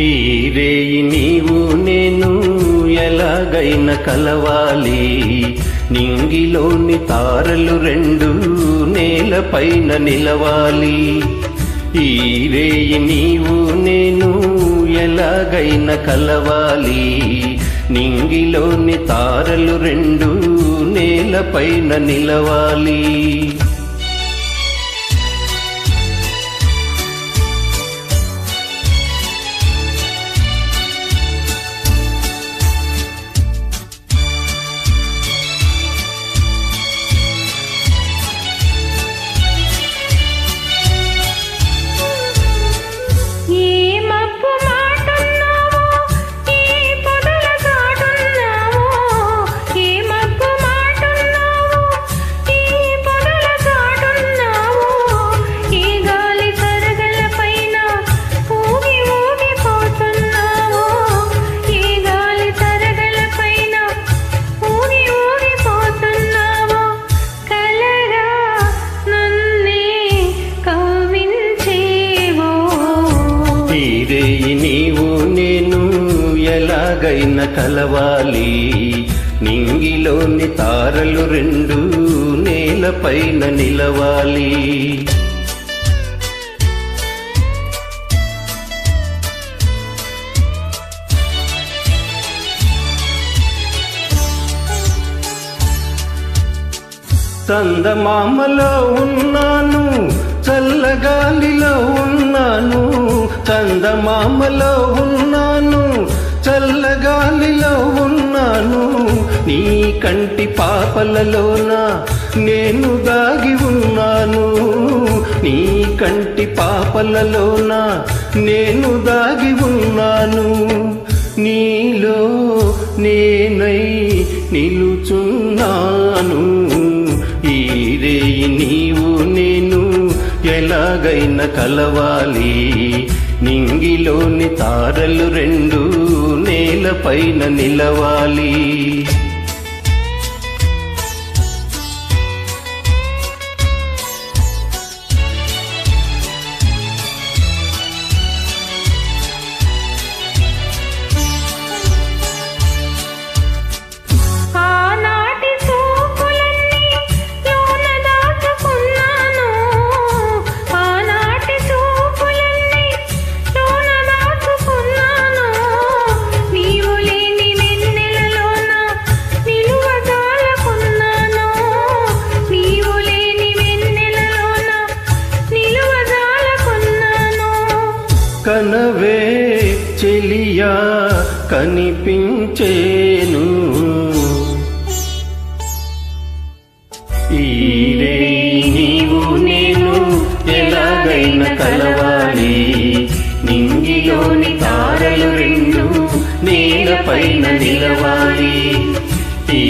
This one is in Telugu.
ఈ రేయి నీవు నేను ఎలాగైనా కలవాలి, నింగిలోని తారలు రెండు నేలపైన నిలవాలి. ఈ రేయి నీవు నేను ఎలాగైనా కలవాలి, నింగిలోని తారలు రెండు నేలపైన నిలవాలి. నీవు నేను ఎలాగైనా కలవాలి, నింగిలోని తారలు రెండు నేలపైన నిలవాలి. చందమామలో ఉన్నాను, చల్లగాలిలో ఉన్నాను, చందమామలో ఉన్నాను, చల్లగాలిలో ఉన్నాను. నీ కంటి పాపలలోన నేను దాగి ఉన్నాను, నీ కంటి పాపలలోన నేను దాగి ఉన్నాను. నీలో నేనై నిలుచున్నాను. ఈ రేయి నీవు నేను ఎలాగైనా కలవాలి, నింగిలోని తారలు రెండు నేలపైన నిలవాలి. కనవే చెలియా కనిపించేను, ఈ రేయి నీవు నేను ఎలాగైనా కలవాలి, నింగిలోని తారలు రెండు నేలపైన నిలవాలి. ఈ